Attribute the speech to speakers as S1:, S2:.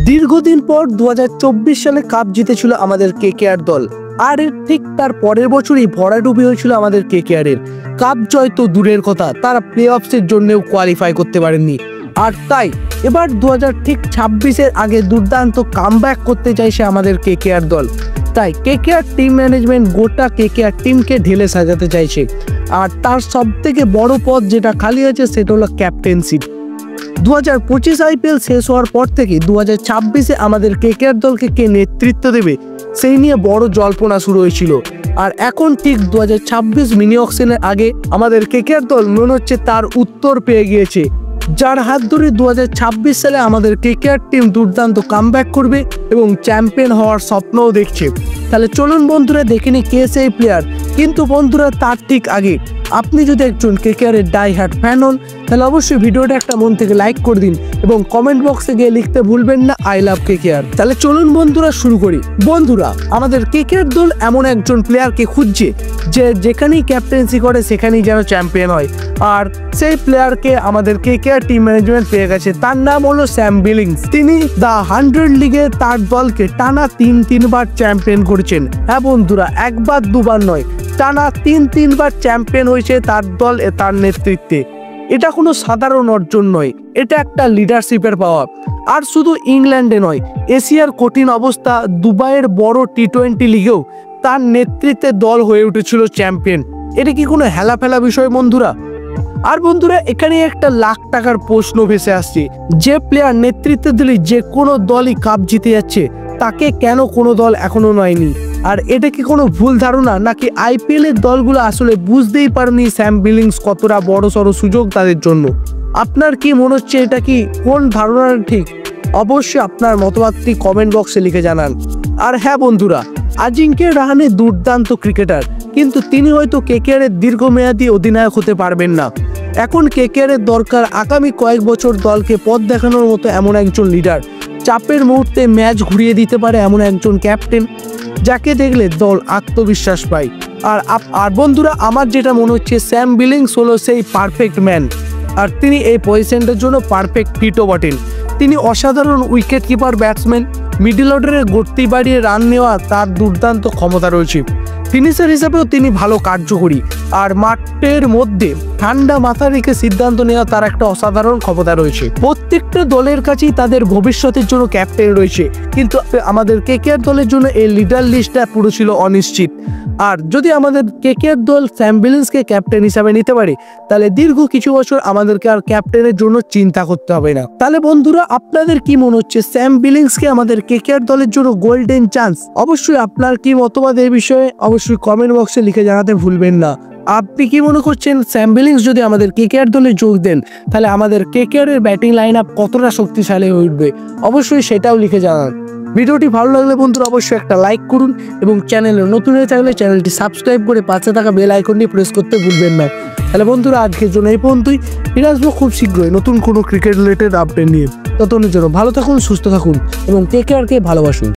S1: দীর্ঘদিন পর 2024 সালে কাপ জিতেছিল আমাদের কেকেআর দল। আর ঠিক তার পরের বছরই ভরাডুবি হয়েছিল আমাদের কেকেআর এর। কাপ জয় তো দূরের কথা, তারা প্লে অফসের জন্যও কোয়ালিফাই করতে পারেননি। আর তাই এবার 2026-এর আগে দুর্দান্ত কামব্যাক করতে চাইছে আমাদের কেকেআর দল। তাই কেকেআর টিম ম্যানেজমেন্ট গোটা কেকেআর টিমকে ঢেলে সাজাতে চাইছে। আর তার সব থেকে বড় পদ যেটা খালি আছে সেটা হলো ক্যাপ্টেন্সি। 2025 আইপিএল শেষ হওয়ার পর থেকে 2026-এ আমাদের কেকেআর দলকে কে নেতৃত্ব দেবে সেই নিয়ে বড় জল্পনা শুরু হয়েছিল। আর এখন ঠিক 2026 মিনি অকশনের আগে আমাদের কেকেআর দল মনে হচ্ছে তার উত্তর পেয়ে গিয়েছে, যার হাত ধরে 2026 সালে আমাদের কেকেআর টিম দুর্দান্ত কামব্যাক করবে এবং চ্যাম্পিয়ন হওয়ার স্বপ্নও দেখছে। তাহলে চলুন বন্ধুরা দেখে নিই কে সেই প্লেয়ার। কিন্তু বন্ধুরা তার ঠিক আগে আপনি যদি একজন কেকেআর এর ডাই হার্ট ফ্যান হন তাহলে অবশ্যই ভিডিওটা একটা মন থেকে লাইক করে দিন এবং কমেন্ট বক্সে গিয়ে লিখতে ভুলবেন না আই লাভ কেকেআর। তাহলে চলুন বন্ধুরা শুরু করি। বন্ধুরা আমাদের কেকেআর দল এমন একজন প্লেয়ারকে খুঁজছে যে যেখানেই ক্যাপ্টেন্সি করে সেখানেই যেন চ্যাম্পিয়ন হয়। আর সেই প্লেয়ারকে আমাদের কেকেআর টিম ম্যানেজমেন্ট পেয়ে গেছে। তার নাম হলো স্যাম বিলিংস। তিনি দ্য 100 লিগে তার দলকে টানা তিনবার চ্যাম্পিয়ন করেছেন। হ্যাঁ বন্ধুরা, একবার দুবার নয়, টানা তিনবার চ্যাম্পিয়ন হয়েছে তার দল তার নেতৃত্বে। এটা কোনো সাধারণ অর্জন নয়, এটা একটা লিডারশিপের পাওয়ার। আর শুধু ইংল্যান্ডে নয়, এশিয়ার কঠিন অবস্থা দুবাইয়ের বড় টি20 লিগেও তার নেতৃত্বে দল হয়ে উঠেছিল চ্যাম্পিয়ন। এটা কি কোনো হেলাফেলা বিষয় বন্ধুরা? আর বন্ধুরা এখানে একটা লাখ টাকার প্রশ্ন ভেসে আসছে, যে প্লেয়ার নেতৃত্বে দিলে যে কোনো দলই কাপ জিতে যাচ্ছে তাকে কেন কোনো দল এখনো নয়নি? আর এটা কি কোনো ভুল ধারণা, নাকি আইপিএল এর দলগুলো আসলে বুঝতেই পারেনি স্যাম বিলিংস কতটা বড় সড়ো সুযোগ তাদের জন্য? আপনার কি মনে হচ্ছে, এটা কি কোন ধারণাটা ঠিক? অবশ্যই আপনার মতবাদটি কমেন্ট বক্সে লিখে জানান। আর হ্যাঁ বন্ধুরা, আজিঙ্ক্য রাহানে দুর্দান্ত ক্রিকেটার, কিন্তু তিনি হয়তো কেকেআর এর দীর্ঘমেয়াদী অধিনায়ক হতে পারবেন না। এখন কেকেআর এর দরকার আগামী কয়েক বছর দলকে পথ দেখানোর মতো এমন একজন লিডার, চাপের মুহূর্তে ম্যাচ ঘুরিয়ে দিতে পারে এমন একজন ক্যাপ্টেন যাকে দেখলে দল আত্মবিশ্বাস পায়। আর বন্ধুরা আমার যেটা মনে হচ্ছে স্যাম বিলিংস হলো সেই পারফেক্ট ম্যান। আর তিনি এই পজিশনটার জন্য পারফেক্ট ফিটও বটেন। তিনি অসাধারণ উইকেট কিপার ব্যাটসম্যান, মিডল অর্ডারে গতি বাড়িয়ে রান নেওয়া তার দুর্দান্ত ক্ষমতা রয়েছে। ফিনিশার হিসাবেও তিনি ভালো কার্যকরী। আর মাঠের মধ্যে ঠান্ডা মাথা রেখে সিদ্ধান্ত নেওয়া তার একটা অসাধারণ ক্ষমতা রয়েছে। প্রত্যেকটা দলের কাছেই তাদের ভবিষ্যতের জন্য ক্যাপ্টেন রয়েছে, কিন্তু আমাদের কেকেআর দলের জন্য এই লিডার লিস্টটা পুরো ছিল অনিশ্চিত। আর যদি আমাদের কেকেআর দল স্যাম বিলিংসকে ক্যাপ্টেন হিসাবে নিতে পারে তাহলে দীর্ঘ কিছু বছর আমাদেরকে আর ক্যাপ্টেনের জন্য চিন্তা করতে হবে না। তাহলে বন্ধুরা আপনাদের কি মনে হচ্ছে, স্যাম বিলিংসকে আমাদের কেকেআর দলের জন্য গোল্ডেন চান্স? অবশ্যই আপনার কি মতবাদ এই বিষয়ে অবশ্যই কমেন্ট বক্সে লিখে জানাতে ভুলবেন না। আপনি কি মনে করছেন স্যাম বিলিংস যদি আমাদের কেকেআর দলে যোগ দেন তাহলে আমাদের কেকেআর এর ব্যাটিং লাইন আপ কতটা শক্তিশালী হয়ে উঠবে? অবশ্যই সেটাও লিখে জানান। ভিডিওটি ভালো লাগলে বন্ধুরা অবশ্যই একটা লাইক করুন এবং চ্যানেলে নতুন হয়ে থাকলে চ্যানেলটি সাবস্ক্রাইব করে পাশে থাকা বেল আইকনটি প্রেস করতে ভুলবেন না। তাহলে বন্ধুরা আজকের জন্য এই পর্যন্তই। ফিরে আসবো খুব শীঘ্রই নতুন কোনো ক্রিকেট রিলেটেড আপডেট নিয়ে। ততক্ষণের জন্য ভালো থাকুন, সুস্থ থাকুন এবং কেকেআরকে ভালোবাসুন।